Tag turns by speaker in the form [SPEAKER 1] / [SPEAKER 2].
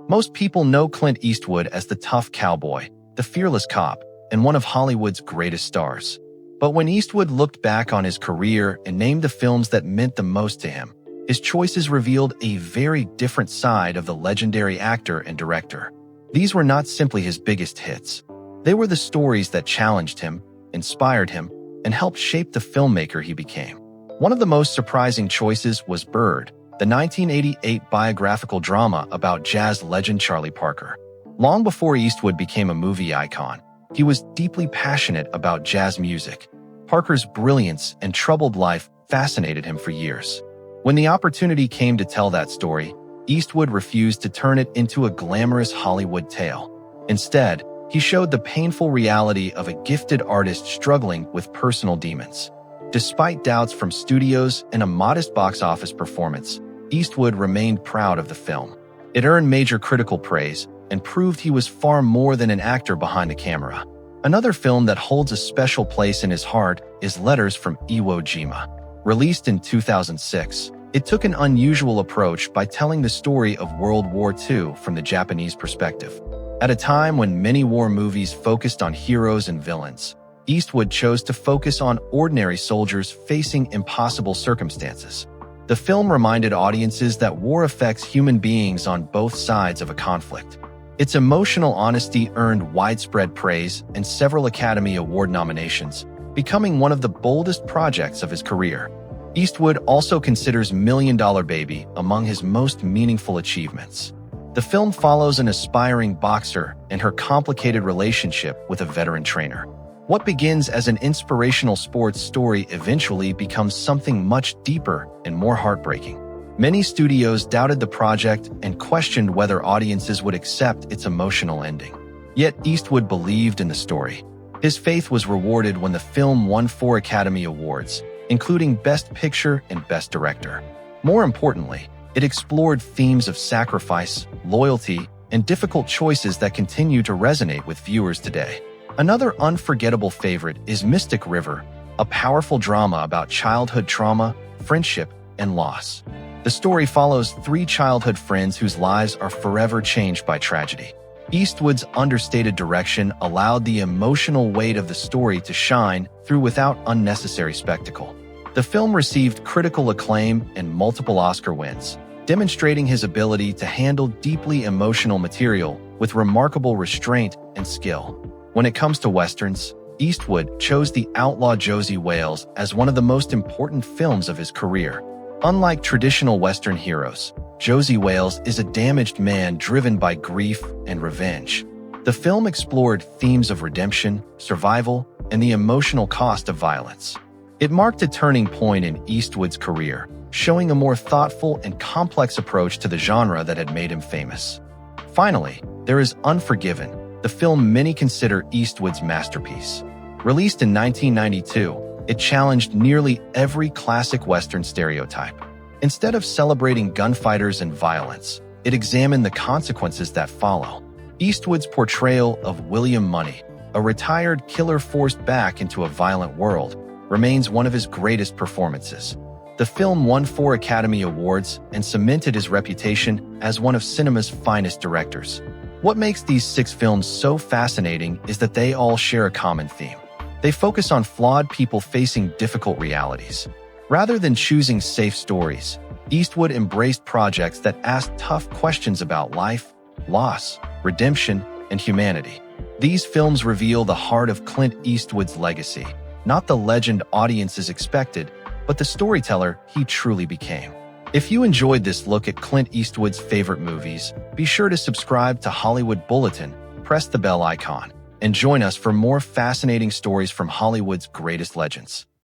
[SPEAKER 1] Most people know Clint Eastwood as the tough cowboy, the fearless cop, and one of Hollywood's greatest stars. But when Eastwood looked back on his career and named the films that meant the most to him, his choices revealed a very different side of the legendary actor and director. These were not simply his biggest hits. They were the stories that challenged him, inspired him, and helped shape the filmmaker he became. One of the most surprising choices was Bird, the 1988 biographical drama about jazz legend Charlie Parker. Long before Eastwood became a movie icon, he was deeply passionate about jazz music. Parker's brilliance and troubled life fascinated him for years. When the opportunity came to tell that story, Eastwood refused to turn it into a glamorous Hollywood tale. Instead, he showed the painful reality of a gifted artist struggling with personal demons. Despite doubts from studios and a modest box office performance, Eastwood remained proud of the film. It earned major critical praise and proved he was far more than an actor behind the camera. Another film that holds a special place in his heart is Letters from Iwo Jima. Released in 2006, it took an unusual approach by telling the story of World War II from the Japanese perspective. At a time when many war movies focused on heroes and villains, Eastwood chose to focus on ordinary soldiers facing impossible circumstances. The film reminded audiences that war affects human beings on both sides of a conflict. Its emotional honesty earned widespread praise and several Academy Award nominations, becoming one of the boldest projects of his career. Eastwood also considers Million Dollar Baby among his most meaningful achievements. The film follows an aspiring boxer and her complicated relationship with a veteran trainer. What begins as an inspirational sports story eventually becomes something much deeper and more heartbreaking. Many studios doubted the project and questioned whether audiences would accept its emotional ending. Yet Eastwood believed in the story. His faith was rewarded when the film won 4 Academy Awards, including Best Picture and Best Director. More importantly, it explored themes of sacrifice, loyalty, and difficult choices that continue to resonate with viewers today. Another unforgettable favorite is Mystic River, a powerful drama about childhood trauma, friendship, and loss. The story follows 3 childhood friends whose lives are forever changed by tragedy. Eastwood's understated direction allowed the emotional weight of the story to shine through without unnecessary spectacle. The film received critical acclaim and multiple Oscar wins, demonstrating his ability to handle deeply emotional material with remarkable restraint and skill. When it comes to Westerns, Eastwood chose The Outlaw Josey Wales as one of the most important films of his career. Unlike traditional Western heroes, Josey Wales is a damaged man driven by grief and revenge. The film explored themes of redemption, survival, and the emotional cost of violence. It marked a turning point in Eastwood's career, showing a more thoughtful and complex approach to the genre that had made him famous. Finally, there is Unforgiven, the film many consider Eastwood's masterpiece. Released in 1992, it challenged nearly every classic Western stereotype. Instead of celebrating gunfighters and violence, it examined the consequences that follow. Eastwood's portrayal of William Money, a retired killer forced back into a violent world, remains one of his greatest performances. The film won 4 Academy Awards and cemented his reputation as one of cinema's finest directors. What makes these 6 films so fascinating is that they all share a common theme. They focus on flawed people facing difficult realities. Rather than choosing safe stories, Eastwood embraced projects that asked tough questions about life, loss, redemption, and humanity. These films reveal the heart of Clint Eastwood's legacy, not the legend audiences expected, but the storyteller he truly became. If you enjoyed this look at Clint Eastwood's favorite movies, be sure to subscribe to Hollywood Bulletin, press the bell icon, and join us for more fascinating stories from Hollywood's greatest legends.